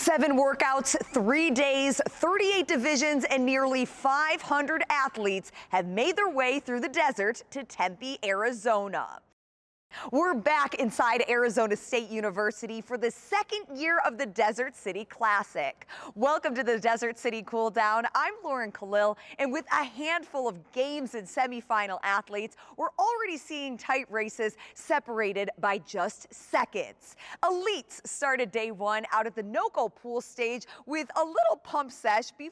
7 workouts, 3 days, 38 divisions, and nearly 500 athletes have made their way through the desert to Tempe, Arizona. We're back inside Arizona State University for the second year of the Desert City Classic. Welcome to the Desert City Cool Down. I'm Kalil, and with a handful of games and semifinal athletes, we're already seeing tight races separated by just seconds. Elites started day one out at the NOCO pool stage with a little pump sesh before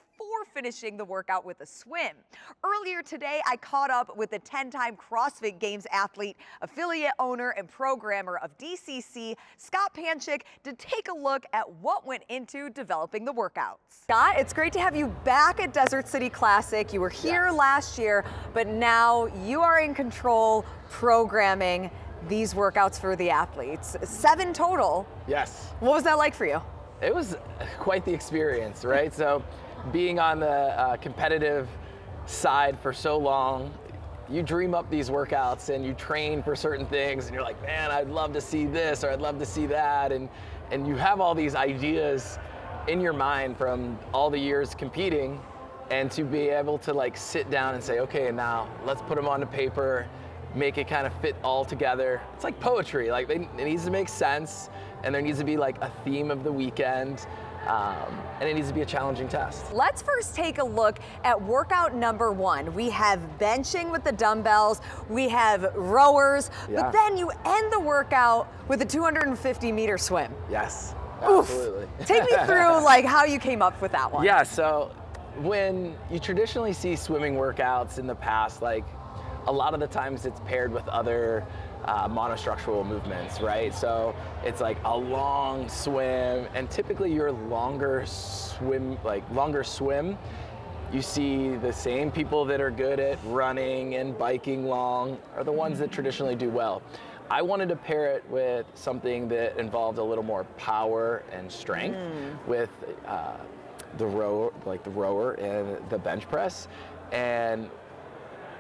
finishing the workout with a swim. Earlier today, I caught up with the 10-time CrossFit Games athlete, affiliate owner, and programmer of DCC, Scott Panchik, to take a look at what went into developing the workouts. Scott, it's great to have you back at Desert City Classic. You were here last year, but now you are in control programming these workouts for the athletes. 7 total. Yes. What was that like for you? It was quite the experience, right? So being on the competitive side for so long, you dream up these workouts and you train for certain things and you're like, man, I'd love to see this or I'd love to see that. And you have all these ideas in your mind from all the years competing, and to be able to like sit down and say, okay, now let's put them onto paper, make it kind of fit all together. It's like poetry, like it needs to make sense, and there needs to be like a theme of the weekend. And it needs to be a challenging test. Let's first take a look at workout number 1. We have benching with the dumbbells, we have rowers, but then you end the workout with a 250-meter swim. Yes, Oof. absolutely. Take me through like how you came up with that one. Yeah, so when you traditionally see swimming workouts in the past, like a lot of the times it's paired with other monostructural movements, right? So it's like a long swim, and typically your longer swim, you see the same people that are good at running and biking long are the ones that traditionally do well. I wanted to pair it with something that involved a little more power and strength with the rower and the bench press, and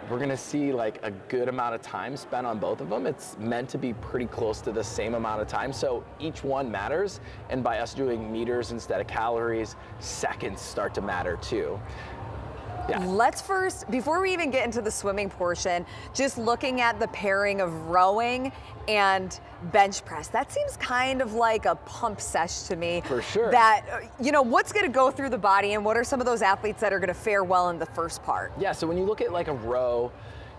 we're gonna see like a good amount of time spent on both of them. It's meant to be pretty close to the same amount of time, so each one matters, and by us doing meters instead of calories, seconds start to matter too. Yeah. Let's first, before we even get into the swimming portion, just looking at the pairing of rowing and bench press. That seems kind of like a pump sesh to me. For sure. That, what's gonna go through the body, and what are some of those athletes that are gonna fare well in the first part? Yeah, so when you look at like a row,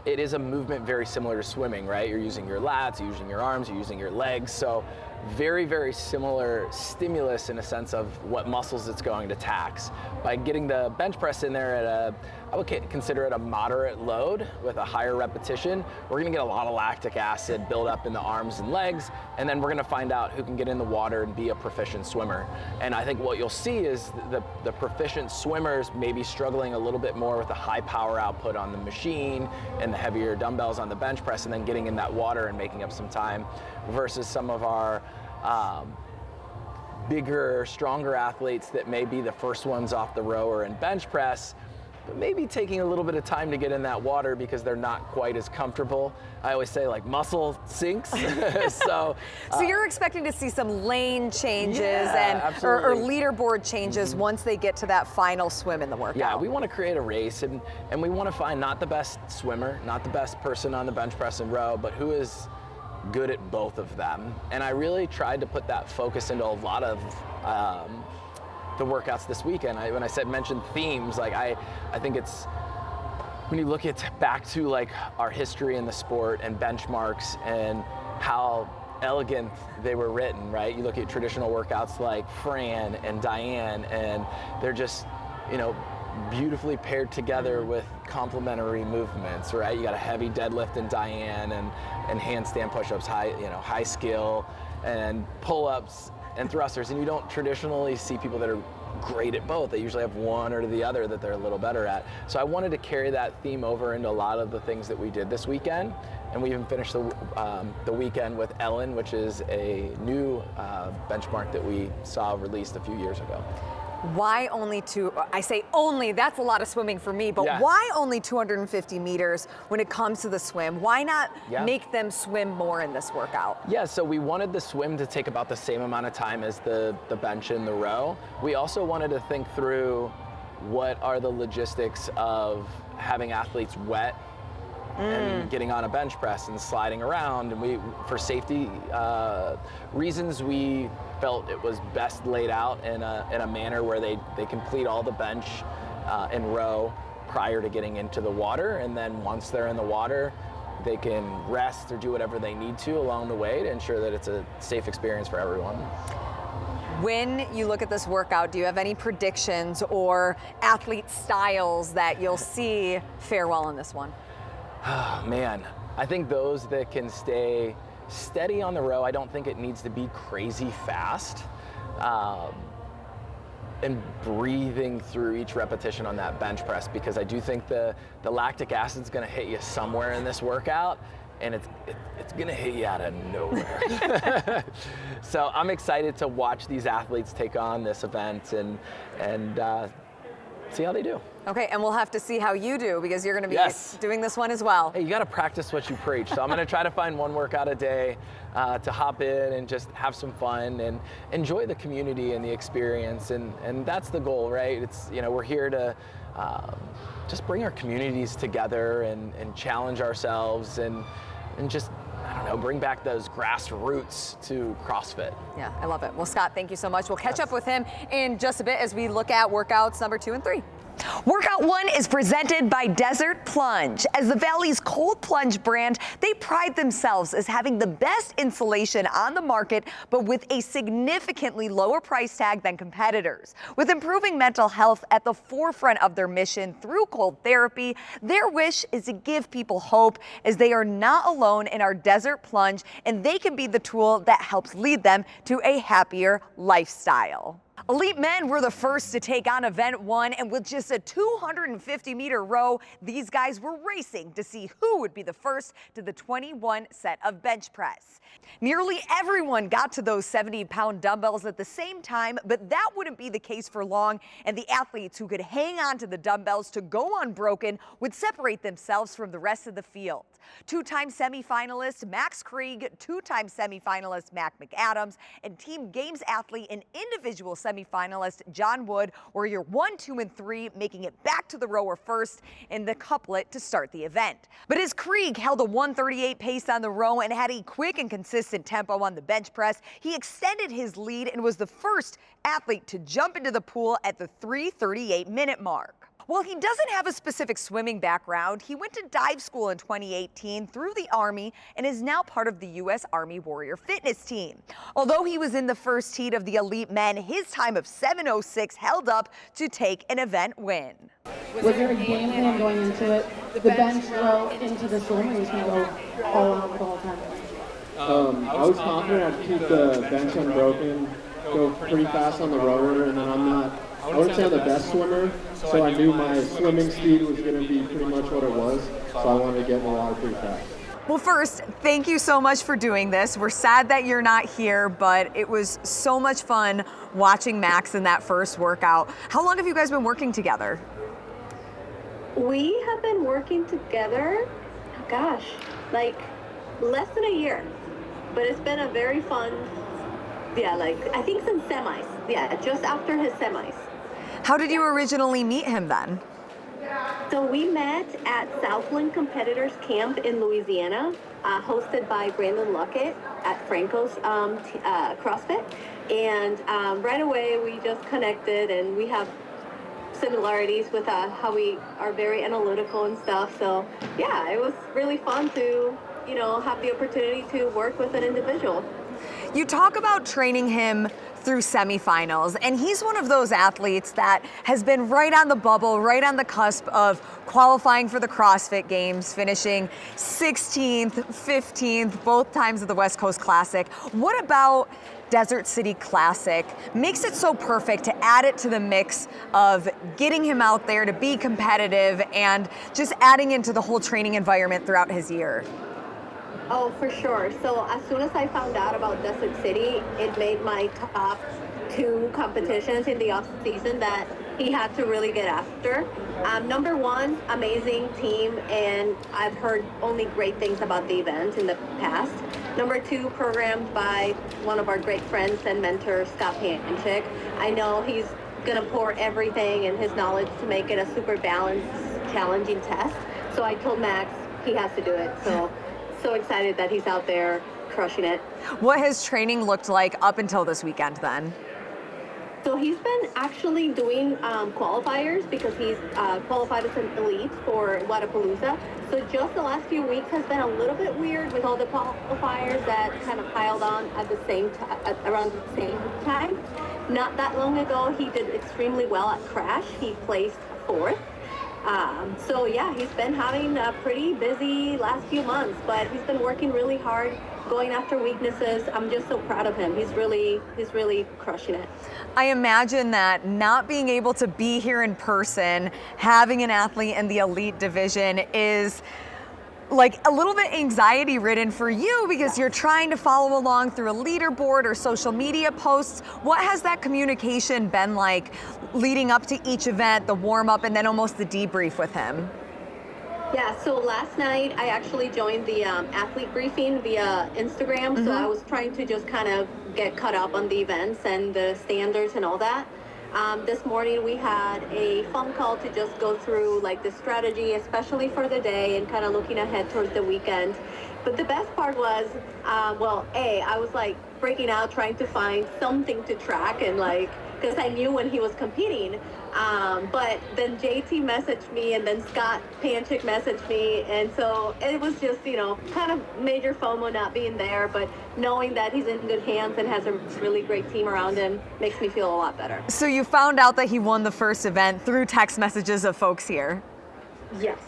it is a movement very similar to swimming, right? You're using your lats, you're using your arms, you're using your legs. So very, very similar stimulus in a sense of what muscles it's going to tax. By getting the bench press in there at I would consider it a moderate load with a higher repetition, we're gonna get a lot of lactic acid build up in the arms and legs, and then we're gonna find out who can get in the water and be a proficient swimmer. And I think what you'll see is the proficient swimmers may be struggling a little bit more with the high power output on the machine and the heavier dumbbells on the bench press, and then getting in that water and making up some time, versus some of our bigger, stronger athletes that may be the first ones off the rower and bench press, but maybe taking a little bit of time to get in that water because they're not quite as comfortable. I always say like muscle sinks. So you're expecting to see some lane changes or leaderboard changes once they get to that final swim in the workout. Yeah, we want to create a race, and we want to find not the best swimmer, not the best person on the bench press and row, but who is good at both of them. And I really tried to put that focus into a lot of the workouts this weekend. When I mentioned themes, like I think it's, when you look at back to like our history in the sport and benchmarks and how elegant they were written, right? You look at traditional workouts like Fran and Diane, and they're just, beautifully paired together with complementary movements, right? You got a heavy deadlift in Diane and handstand push-ups, high skill, and pull-ups and thrusters, and you don't traditionally see people that are great at both. They usually have one or the other that they're a little better at. So I wanted to carry that theme over into a lot of the things that we did this weekend, and we even finished the weekend with Ellen, which is a new benchmark that we saw released a few years ago. Why only I say only, that's a lot of swimming for me, but Yeah. why only 250 meters when it comes to the swim? Why not make them swim more in this workout? Yeah, so we wanted the swim to take about the same amount of time as the bench and the row. We also wanted to think through what are the logistics of having athletes wet and getting on a bench press and sliding around. And for safety reasons, we felt it was best laid out in a manner where they complete all the bench and row prior to getting into the water. And then once they're in the water, they can rest or do whatever they need to along the way to ensure that it's a safe experience for everyone. When you look at this workout, do you have any predictions or athlete styles that you'll see fare well in this one? Oh, man, I think those that can stay steady on the row, I don't think it needs to be crazy fast. And breathing through each repetition on that bench press, because I do think the lactic acid is going to hit you somewhere in this workout, and it's going to hit you out of nowhere. So I'm excited to watch these athletes take on this event and see how they do. Okay, and we'll have to see how you do, because you're going to be doing this one as well. Hey, you got to practice what you preach. So I'm going to try to find one workout a day to hop in and just have some fun and enjoy the community and the experience. And that's the goal, right? It's, we're here to just bring our communities together and challenge ourselves and just, I don't know, bring back those grassroots to CrossFit. Yeah, I love it. Well, Scott, thank you so much. We'll catch up with him in just a bit as we look at workouts number 2 and 3. Workout 1 is presented by Desert Plunge. As the Valley's cold plunge brand, they pride themselves as having the best insulation on the market, but with a significantly lower price tag than competitors. With improving mental health at the forefront of their mission through cold therapy, their wish is to give people hope, as they are not alone in our Desert Plunge, and they can be the tool that helps lead them to a happier lifestyle. Elite men were the first to take on event 1, and with just a 250-meter row, these guys were racing to see who would be the first to the 21 set of bench press. Nearly everyone got to those 70-pound dumbbells at the same time, but that wouldn't be the case for long, and the athletes who could hang on to the dumbbells to go unbroken would separate themselves from the rest of the field. 2-time semifinalist Max Krieg, 2-time semifinalist Mac McAdams, and Team Games athlete and individual semifinalist John Wood were your 1, 2, and 3, making it back to the rower first in the couplet to start the event. But as Krieg held a 1:38 pace on the row and had a quick and consistent tempo on the bench press, he extended his lead and was the first athlete to jump into the pool at the 3:38-minute mark. While he doesn't have a specific swimming background, he went to dive school in 2018 through the Army and is now part of the U.S. Army Warrior Fitness Team. Although he was in the first heat of the elite men, his time of 7:06 held up to take an event win. Was there a game plan going into it? The bench row into the swim, or was going to go all out the whole time? I was confident I'd keep the bench unbroken, go pretty fast on the rower, and then I wouldn't say I'm the best swimmer, so I knew my swimming speed was going to be pretty much what it was, so I wanted to get in the water pretty fast. Well, first, thank you so much for doing this. We're sad that you're not here, but it was so much fun watching Max in that first workout. How long have you guys been working together? We have been working together, gosh, like less than a year, but it's been a very fun, I think since semis, just after his semis. How did you originally meet him then? So we met at Southland Competitors Camp in Louisiana, hosted by Brandon Luckett at Franco's CrossFit. And right away we just connected, and we have similarities with how we are very analytical and stuff. So yeah, it was really fun to, have the opportunity to work with an individual. You talk about training him through semifinals, and he's one of those athletes that has been right on the bubble, right on the cusp of qualifying for the CrossFit Games, finishing 16th, 15th, both times at the West Coast Classic. What about Desert City Classic makes it so perfect to add it to the mix of getting him out there to be competitive and just adding into the whole training environment throughout his year? Oh, for sure. So as soon as I found out about Desert City, it made my top two competitions in the off season that he had to really get after. Number one, amazing team, and I've heard only great things about the event in the past. Number two, programmed by one of our great friends and mentors, Panchik. I know he's gonna pour everything and his knowledge to make it a super balanced, challenging test. So I told Max he has to do it. So excited that he's out there crushing it. What has training looked like up until this weekend then? So he's been actually doing qualifiers because he's qualified as an elite for Wadapalooza. So just the last few weeks has been a little bit weird with all the qualifiers that kind of piled on at the same around the same time. Not that long ago, he did extremely well at Crash. He placed 4th. So yeah, he's been having a pretty busy last few months, but he's been working really hard, going after weaknesses. I'm just so proud of him. He's really crushing it. I imagine that not being able to be here in person, having an athlete in the elite division is like a little bit anxiety ridden for you because you're trying to follow along through a leaderboard or social media posts. What has that communication been like leading up to each event, the warm up, and then almost the debrief with him? Yeah, so last night I actually joined the athlete briefing via Instagram. So I was trying to just kind of get caught up on the events and the standards and all that. This morning we had a phone call to just go through like the strategy, especially for the day and kind of looking ahead towards the weekend. But the best part was, I was like breaking out trying to find something to track and like, because I knew when he was competing. But then JT messaged me and then Panchik messaged me. And so it was just, kind of major FOMO not being there, but knowing that he's in good hands and has a really great team around him makes me feel a lot better. So you found out that he won the first event through text messages of folks here? Yes.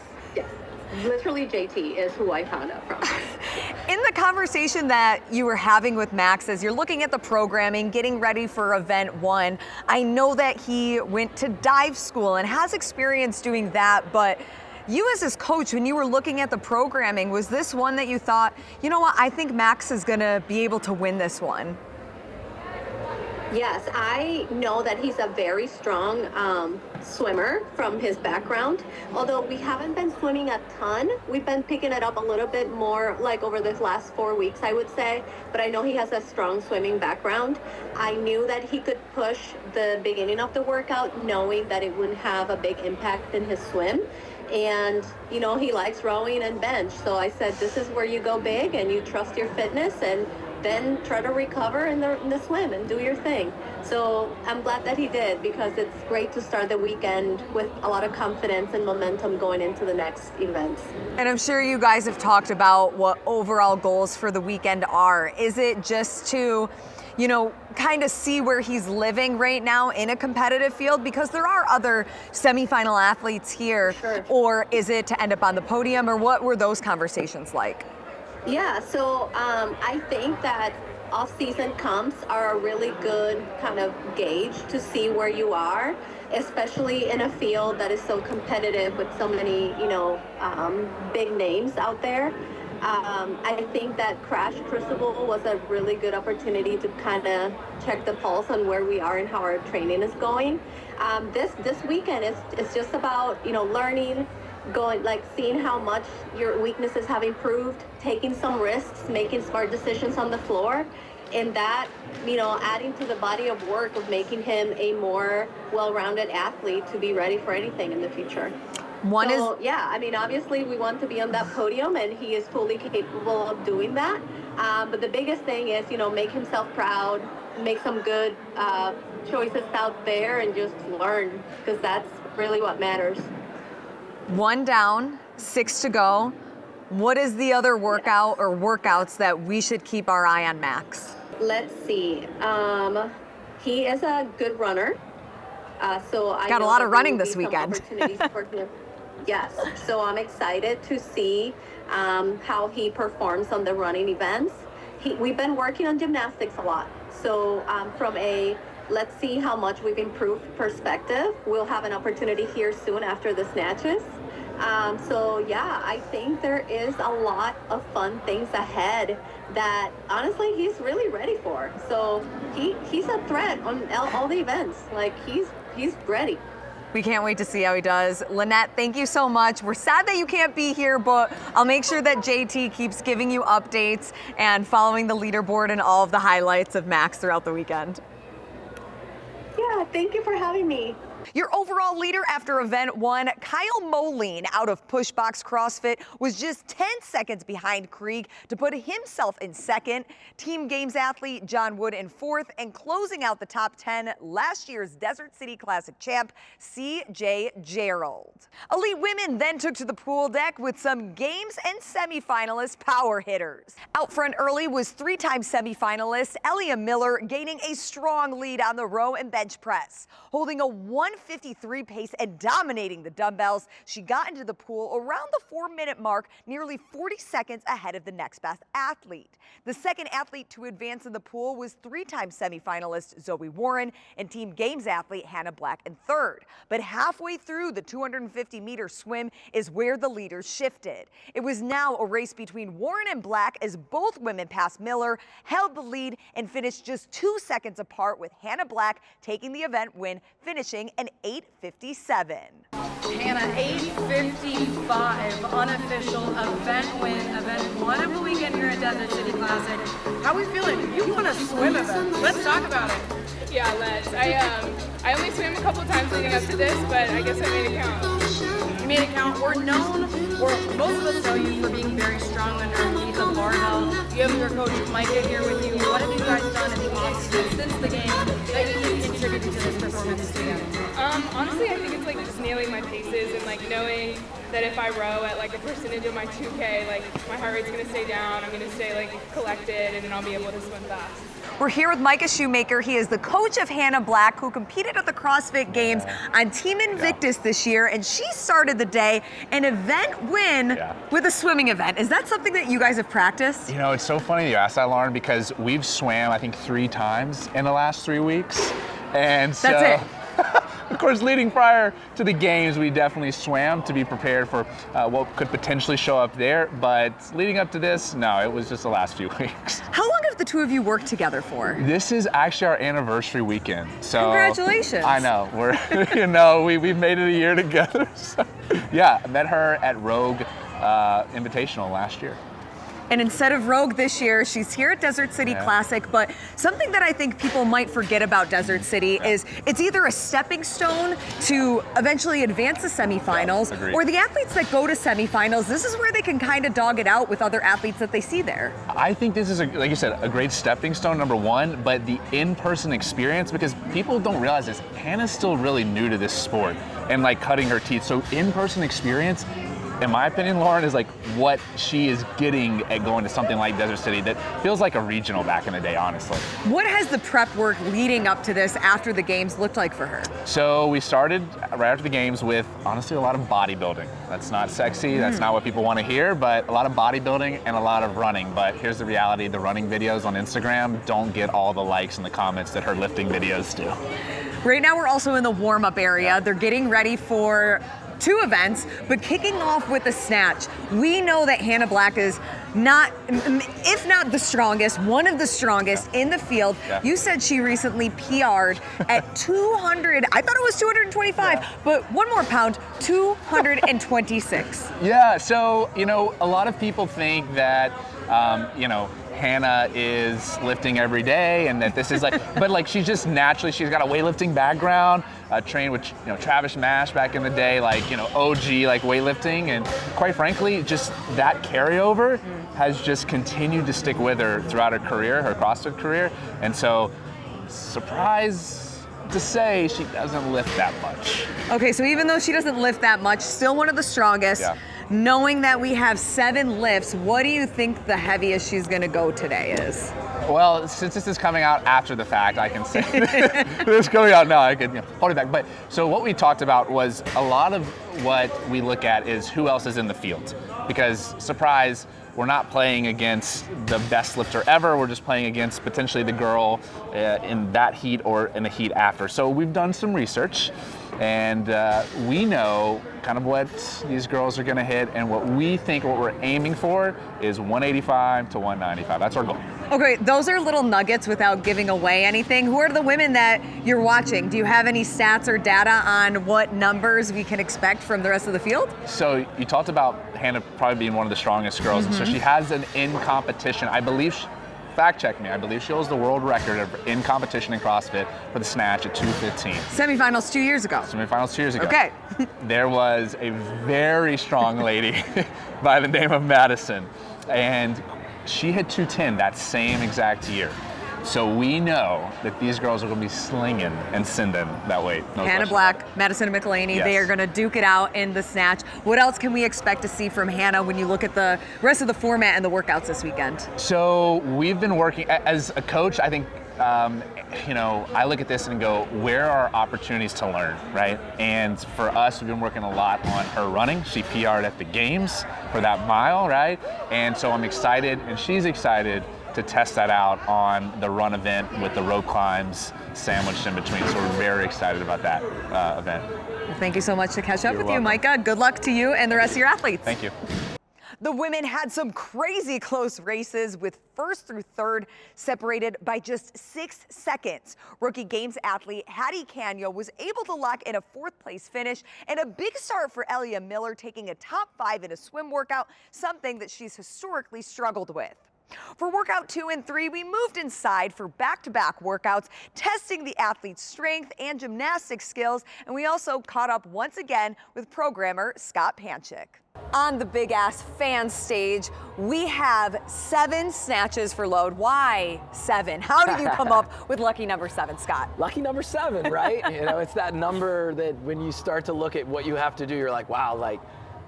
Literally JT is who I found out from. In the conversation that you were having with Max as you're looking at the programming, getting ready for event 1, I know that he went to dive school and has experience doing that, but you as his coach, when you were looking at the programming, was this one that you thought, you know what, I think Max is gonna be able to win this one? Yes, I know that he's a very strong swimmer from his background. Although we haven't been swimming a ton, we've been picking it up a little bit more like over the last 4 weeks, I would say. But I know he has a strong swimming background. I knew that he could push the beginning of the workout knowing that it wouldn't have a big impact in his swim. And, he likes rowing and bench. So I said, this is where you go big and you trust your fitness and then try to recover in the swim and do your thing. So I'm glad that he did because it's great to start the weekend with a lot of confidence and momentum going into the next events. And I'm sure you guys have talked about what overall goals for the weekend are. Is it just to, kind of see where he's living right now in a competitive field? Because there are other semifinal athletes here. Sure. Or is it to end up on the podium, or what were those conversations like? Yeah, so I think that off-season comps are a really good kind of gauge to see where you are, especially in a field that is so competitive with so many, big names out there. I think that Crash Crucible was a really good opportunity to kind of check the pulse on where we are and how our training is going. This weekend is just about, learning, seeing how much your weaknesses have improved, taking some risks, making smart decisions on the floor, and that, adding to the body of work of making him a more well-rounded athlete to be ready for anything in the future. Obviously we want to be on that podium and he is fully capable of doing that. But the biggest thing is, make himself proud, make some good choices out there and just learn, because that's really what matters. 1 down, 6 to go. What is the other workout or workouts that we should keep our eye on Max? Let's see. He is a good runner. So I got a lot of running this weekend. Yes. So I'm excited to see how he performs on the running events. We've been working on gymnastics a lot. So from a let's see how much we've improved perspective, we'll have an opportunity here soon after the snatches So yeah, I think there is a lot of fun things ahead that honestly he's really ready for. So he's a threat on all the events. Like he's ready. We can't wait to see how he does. Lynette, thank you so much. We're sad that you can't be here, but I'll make sure that JT keeps giving you updates and following the leaderboard and all of the highlights of Max throughout the weekend. Yeah, thank you for having me. Your overall leader after event one, Kyle Moline out of Pushbox CrossFit, was just 10 seconds behind Krieg to put himself in second. Team Games athlete John Wood in fourth, and closing out the top 10, last year's Desert City Classic champ, CJ Gerald. Elite women then took to the pool deck with some Games and semifinalist power hitters. Out front early was three-time semifinalist Elia Miller, gaining a strong lead on the row and bench press. Holding a 1:53 pace and dominating the dumbbells, she got into the pool around the 4-minute mark, nearly 40 seconds ahead of the next best athlete. The second athlete to advance in the pool was three-time semifinalist Zoe Warren and Team Games athlete Hannah Black in third. But halfway through the 250-meter swim is where the leaders shifted. It was now a race between Warren and Black as both women passed Miller, held the lead, and finished just 2 seconds apart, with Hannah Black taking the event win, finishing an 8:57. Hannah, 8:55, unofficial event win, event one of the weekend here at Desert City Classic. How are we feeling? You won a swim event. Let's talk about it. Yeah, let's. I only swam a couple times leading up to this, but I guess I made it count. You made it count. We're known, or most of us know you for being very strong underneath the barbell. You have your coach Micah here with you. What have you guys done in the offseason since the game that you think contributed to this performance today? Honestly, I think it's like just nailing my paces and like knowing that if I row at like a percentage of my 2K, like my heart rate's gonna stay down, I'm gonna stay like collected, and then I'll be able to swim fast. We're here with Micah Shoemaker. He is the coach of Hannah Black, who competed at the CrossFit Games on Team Invictus this year, and she started the day an event win with a swimming event. Is that something that you guys have practiced? You know, it's so funny you asked that, Lauren, because we've swam, I think, 3 times in the last 3 weeks. And so, that's it. Of course, leading prior to the games, we definitely swam to be prepared for what could potentially show up there. But leading up to this, no, it was just the last few weeks. How long have the two of you worked together for? This is actually our anniversary weekend. So congratulations. I know. We're, you know, we've made it a year together. So, yeah, I met her at Rogue Invitational last year. And instead of Rogue this year, she's here at Desert City Classic. But something that I think people might forget about Desert City is it's either a stepping stone to eventually advance the semifinals, or the athletes that go to semifinals, this is where they can kind of dog it out with other athletes that they see there. I think this is, like you said, a great stepping stone, number one, but the in-person experience, because people don't realize this, Hannah's still really new to this sport and like cutting her teeth. So in-person experience, in my opinion, Lauren, is like what she is getting at going to something like Desert City that feels like a regional back in the day, honestly. What has the prep work leading up to this after the games looked like for her? So we started right after the games with, honestly, a lot of bodybuilding. That's not sexy, that's not what people want to hear, but a lot of bodybuilding and a lot of running. But here's the reality, the running videos on Instagram don't get all the likes and the comments that her lifting videos do. Right now we're also in the warm-up area. They're getting ready for 2 events, but kicking off with the snatch. We know that Hannah Black is not, if not the strongest, one of the strongest in the field. You said she recently PR'd at 200, I thought it was 225, but 1 more pound, 226. Yeah, so, you know, a lot of people think that, you know, Hannah is lifting every day and that this is like, but like she's just naturally, she's got a weightlifting background, trained with, you know, Travis Mash back in the day, like, you know, OG like weightlifting, and quite frankly, just that carryover has just continued to stick with her throughout her career, her CrossFit career. And so, surprise to say, she doesn't lift that much. Okay, so even though she doesn't lift that much, still one of the strongest. Knowing that we have 7 lifts, what do you think the heaviest she's gonna go today is? Well, since this is coming out after the fact, I can say this is coming out now, I can, you know, hold it back. But so what we talked about was a lot of what we look at is who else is in the field. Because surprise, we're not playing against the best lifter ever. We're just playing against potentially the girl in that heat or in the heat after. So we've done some research, and we know kind of what these girls are going to hit, and what we're aiming for is 185 to 195. That's our goal. Okay, those are little nuggets without giving away anything. Who are the women that you're watching? Do you have any stats or data on what numbers we can expect from the rest of the field? So you talked about Hannah probably being one of the strongest girls, and so she has an in competition, I believe, fact check me, I believe she holds the world record in competition in CrossFit for the snatch at 215. Semifinals 2 years ago. Semifinals 2 years ago. Okay. There was a very strong lady by the name of Madison, and she hit 210 that same exact year. So we know that these girls are going to be slinging and sending that weight. No Hannah question Black, about it. Madison McElhaney, Yes. they are going to duke it out in the snatch. What else can we expect to see from Hannah when you look at the rest of the format and the workouts this weekend? So we've been working, as a coach, I think, I look at this and go, where are opportunities to learn, right? And for us, we've been working a lot on her running. She PR'd at the games for that mile, right? And so I'm excited, and she's excited to test that out on the run event with the rope climbs sandwiched in between. So we're very excited about that event. Well, thank you so much to catch up You're with welcome. you, Micah. Good luck to you and the rest of your athletes. Thank you. The women had some crazy close races, with first through third separated by just 6 seconds. Rookie Games athlete Hattie Canyo was able to lock in a 4th place finish, and a big start for Elia Miller, taking a top 5 in a swim workout, something that she's historically struggled with. For workout 2 and 3, we moved inside for back-to-back workouts, testing the athlete's strength and gymnastics skills, and we also caught up once again with programmer Scott Panchik. On the big ass fan stage, we have 7 snatches for load. Why 7? How did you come up with lucky number 7, Scott? Lucky number 7, right? It's that number that when you start to look at what you have to do, you're like, wow, like,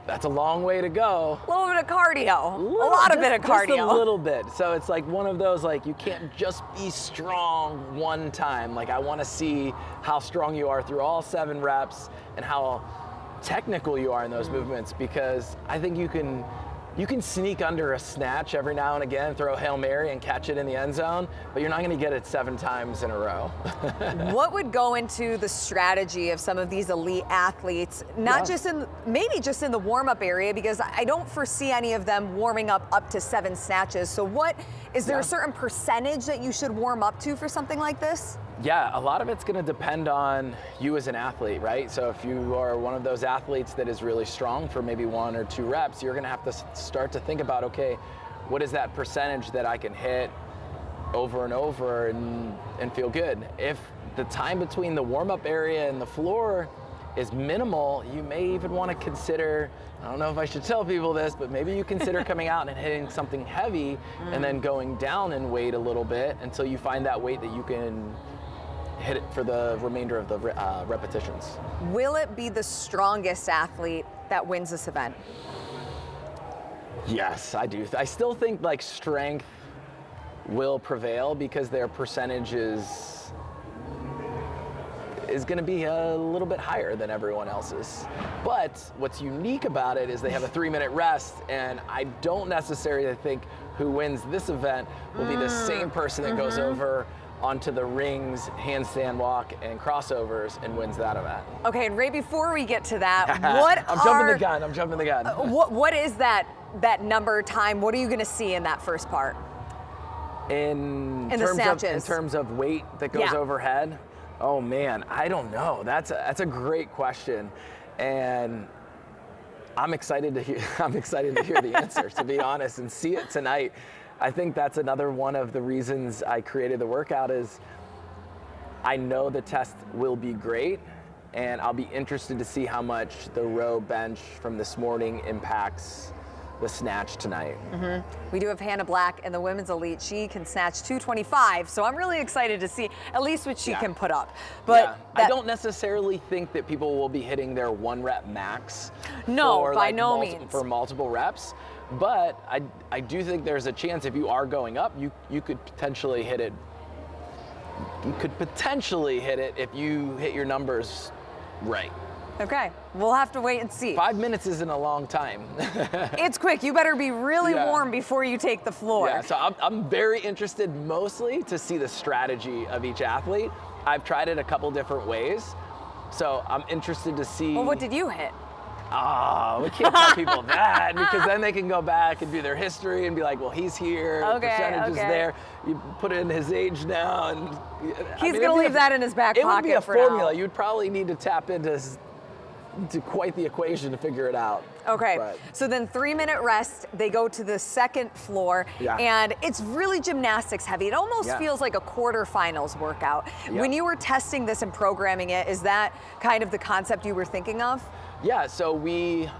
that's a long way to go. A little bit of cardio. A lot of cardio. Just a little bit. So it's like one of those, like, you can't just be strong one time. Like, I want to see how strong you are through all 7 reps and how technical you are in those movements, because I think you can sneak under a snatch every now and again, throw a Hail Mary and catch it in the end zone, but you're not going to get it 7 times in a row. What would go into the strategy of some of these elite athletes, not just in, maybe just in the warm-up area, because I don't foresee any of them warming up to 7 snatches. So what, is there a certain percentage that you should warm up to for something like this? Yeah, a lot of it's going to depend on you as an athlete, right? So if you are one of those athletes that is really strong for maybe 1 or 2 reps, you're going to have to start to think about, okay, what is that percentage that I can hit over and over and feel good? If the time between the warm-up area and the floor is minimal, you may even want to consider, I don't know if I should tell people this, but maybe you consider coming out and hitting something heavy and then going down in weight a little bit until you find that weight that you can hit it for the remainder of the repetitions. Will it be the strongest athlete that wins this event? Yes, I do. I still think like strength will prevail because their percentage is going to be a little bit higher than everyone else's. But what's unique about it is they have a 3-minute rest, and I don't necessarily think who wins this event will be the same person that goes over onto the rings, handstand walk, and crossovers and wins that event. Okay, and right before we get to that, I'm jumping the gun. What is that number time? What are you going to see in that first part? In snatches. terms of weight that goes overhead? Oh man, I don't know. That's a great question, and I'm excited to hear the answer, to be honest, and see it tonight. I think that's another one of the reasons I created the workout is I know the test will be great, and I'll be interested to see how much the row bench from this morning impacts the snatch tonight. We do have Hannah Black in the women's elite. She can snatch 225, so I'm really excited to see at least what she can put up. But I don't necessarily think that people will be hitting their 1 rep max. No, by no means. For multiple reps. But I do think there's a chance if you are going up, you could potentially hit it. You could potentially hit it if you hit your numbers right. Okay, we'll have to wait and see. 5 minutes isn't a long time. It's quick. You better be really warm before you take the floor. Yeah, so I'm very interested mostly to see the strategy of each athlete. I've tried it a couple different ways, so I'm interested to see. Well, what did you hit? Oh, we can't tell people that, because then they can go back and do their history and be like, well, he's here, the percentage is there. You put in his age now, and he's going to leave that in his back pocket. It would be a for formula. Now. You'd probably need to tap into quite the equation to figure it out. Okay, but so then 3-minute rest, they go to the second floor, and it's really gymnastics heavy. It almost feels like a quarterfinals workout. When you were testing this and programming it, is that kind of the concept you were thinking of? Yeah, so we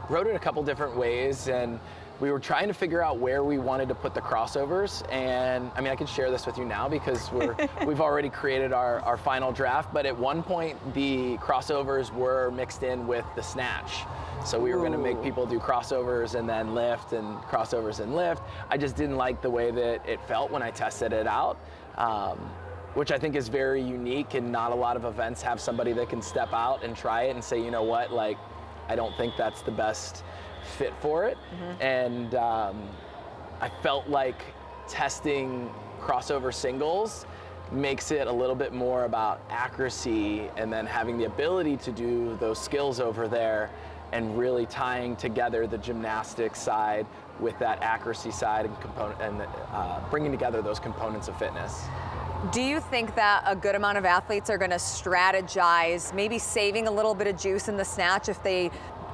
wrote it a couple different ways, and we were trying to figure out where we wanted to put the crossovers. And I mean, I can share this with you now because we've already created our final draft, but at one point the crossovers were mixed in with the snatch. So we were gonna make people do crossovers and then lift, and crossovers and lift. I just didn't like the way that it felt when I tested it out. Which I think is very unique, and not a lot of events have somebody that can step out and try it and say, you know what, like, I don't think that's the best fit for it. And I felt like testing crossover singles makes it a little bit more about accuracy, and then having the ability to do those skills over there and really tying together the gymnastics side with that accuracy side and component, and bringing together those components of fitness. Do you think that a good amount of athletes are going to strategize, maybe saving a little bit of juice in the snatch if they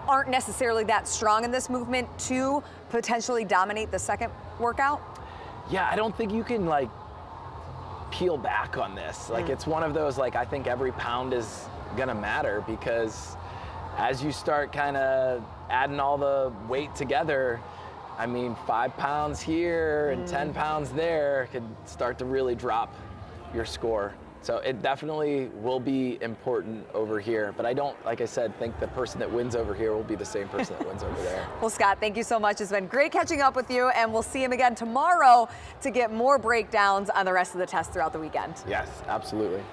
aren't necessarily that strong in this movement to potentially dominate the second workout? Yeah, I don't think you can like peel back on this. Like it's one of those, like, I think every pound is gonna matter, because as you start kind of adding all the weight together, I mean, 5 pounds here and 10 pounds there could start to really drop your score. So it definitely will be important over here, but I don't, like I said, think the person that wins over here will be the same person that wins over there. Well, Scott, thank you so much. It's been great catching up with you, and we'll see him again tomorrow to get more breakdowns on the rest of the tests throughout the weekend. Yes, absolutely.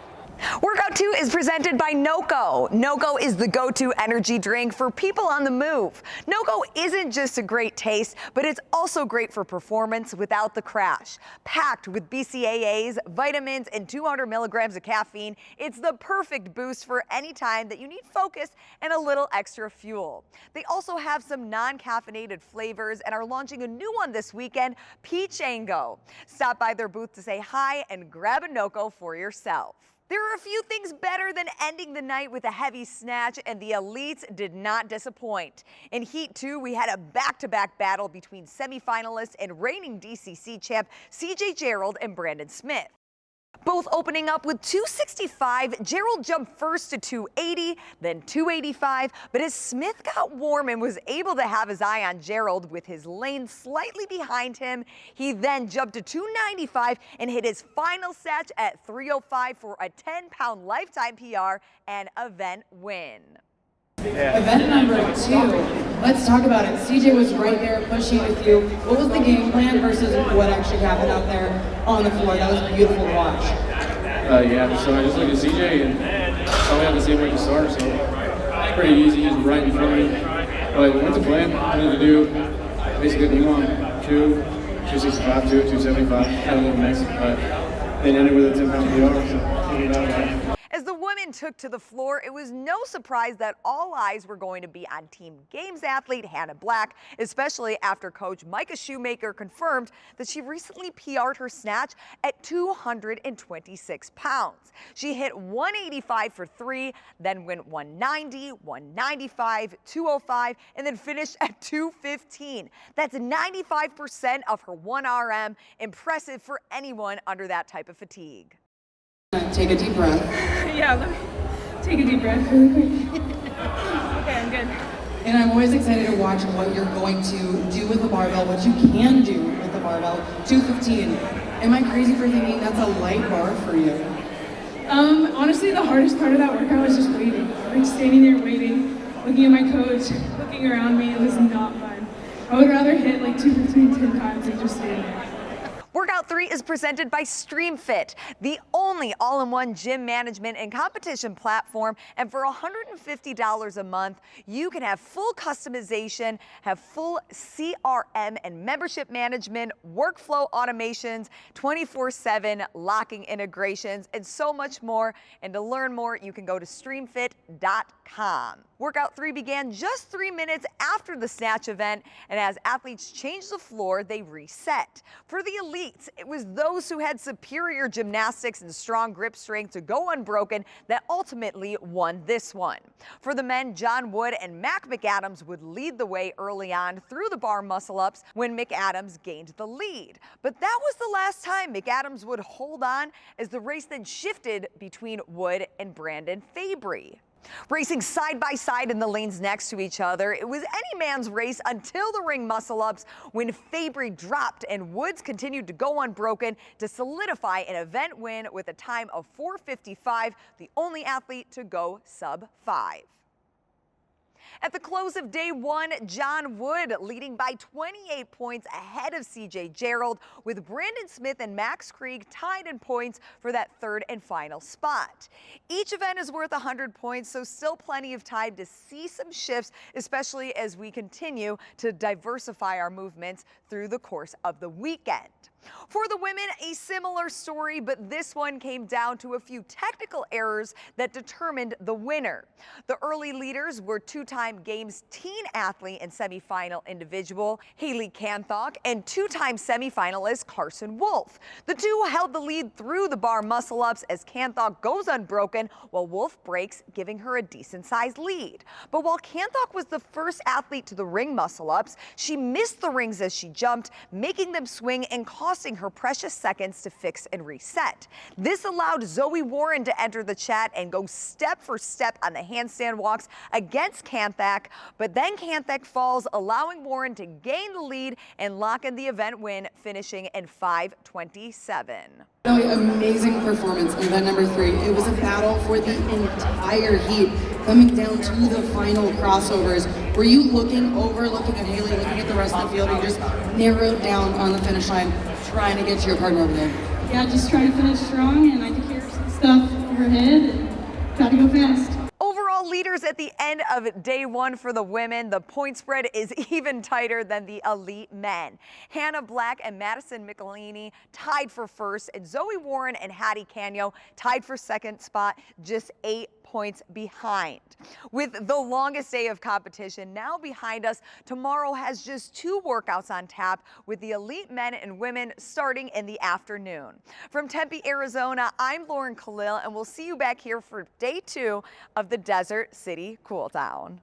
Workout 2 is presented by NOCO. NOCO is the go-to energy drink for people on the move. NOCO isn't just a great taste, but it's also great for performance without the crash. Packed with BCAAs, vitamins, and 200 milligrams of caffeine, it's the perfect boost for any time that you need focus and a little extra fuel. They also have some non-caffeinated flavors and are launching a new one this weekend, Peachango. Stop by their booth to say hi and grab a NOCO for yourself. There are a few things better than ending the night with a heavy snatch, and the elites did not disappoint. In Heat 2, we had a back-to-back battle between semifinalists and reigning DCC champ CJ Gerald and Brandon Smith. Both opening up with 265, Gerald jumped first to 280, then 285, but as Smith got warm and was able to have his eye on Gerald with his lane slightly behind him, he then jumped to 295 and hit his final snatch at 305 for a 10-pound lifetime PR and event win. Event number 2, let's talk about it. CJ was right there pushing with you. What was the game plan versus what actually happened out there on the floor? That was beautiful to watch. Yeah, so I just looked at CJ and saw we had the same way to start, so it's pretty easy. He's right in front of me. But what's the plan? I wanted to do basically the one, 265, 275, had a little mix, but they ended with a 10-pound PR, so figured out. As the women took to the floor, it was no surprise that all eyes were going to be on Team Games athlete Hannah Black, especially after coach Micah Shoemaker confirmed that she recently PR'd her snatch at 226 pounds. She hit 185 for 3, then went 190, 195, 205, and then finished at 215. That's 95% of her 1 RM. Impressive for anyone under that type of fatigue. Take a deep breath. Yeah, let me take a deep breath really quick. Okay, I'm good. And I'm always excited to watch what you're going to do with the barbell, what you can do with the barbell. 215. Am I crazy for thinking that's a light bar for you? Honestly, the hardest part of that workout was just waiting. Like standing there waiting, looking at my coach, looking around me. It was not fun. I would rather hit like 215 10 times than just stand there. Workout 3 is presented by StreamFit, the only all-in-one gym management and competition platform. And for $150 a month, you can have full customization, have full CRM and membership management, workflow automations, 24/7 locking integrations, and so much more. And to learn more, you can go to streamfit.com. Workout 3 began just 3 minutes after the snatch event, and as athletes changed the floor, they reset. For the elites, it was those who had superior gymnastics and strong grip strength to go unbroken that ultimately won this one. For the men, John Wood and Mac McAdams would lead the way early on through the bar muscle-ups when McAdams gained the lead. But that was the last time McAdams would hold on, as the race then shifted between Wood and Brandon Fabry. Racing side by side in the lanes next to each other, it was any man's race until the ring muscle-ups when Fabry dropped and Woods continued to go unbroken to solidify an event win with a time of 4:55, the only athlete to go sub-5. At the close of day 1, John Wood leading by 28 points ahead of CJ Gerald, with Brandon Smith and Max Krieg tied in points for that third and final spot. Each event is worth 100 points, so still plenty of time to see some shifts, especially as we continue to diversify our movements through the course of the weekend. For the women, a similar story, but this one came down to a few technical errors that determined the winner. The early leaders were two-time Games teen athlete and semifinal individual Healy and two-time semifinalist Carson Wolf. The two held the lead through the bar muscle-ups as Kanthok goes unbroken while Wolf breaks, giving her a decent-sized lead. But while Kanthok was the first athlete to the ring muscle-ups, she missed the rings as she jumped, making them swing and costing her precious seconds to fix and reset. This allowed Zoe Warren to enter the chat and go step for step on the handstand walks against Kanthok, but then Kanthok falls, allowing Warren to gain the lead and lock in the event win, finishing in 5:27. Amazing performance in event number 3. It was a battle for the entire heat, coming down to the final crossovers. Were you looking at Healy, looking at the rest of the field, or you just narrowed down on the finish line, trying to get to your partner over there? Yeah, just trying to finish strong, and I could hear some stuff overhead, and gotta go fast. Overall leaders at the end of day 1 for the women, the point spread is even tighter than the elite men. Hannah Black and Madison Michelini tied for first, and Zoe Warren and Hattie Canyo tied for second spot, just 8 points behind. With the longest day of competition now behind us, tomorrow has just 2 workouts on tap, with the elite men and women starting in the afternoon. From Tempe, Arizona, I'm Lauren Kalil, and we'll see you back here for day 2 of the Desert City Cool Down.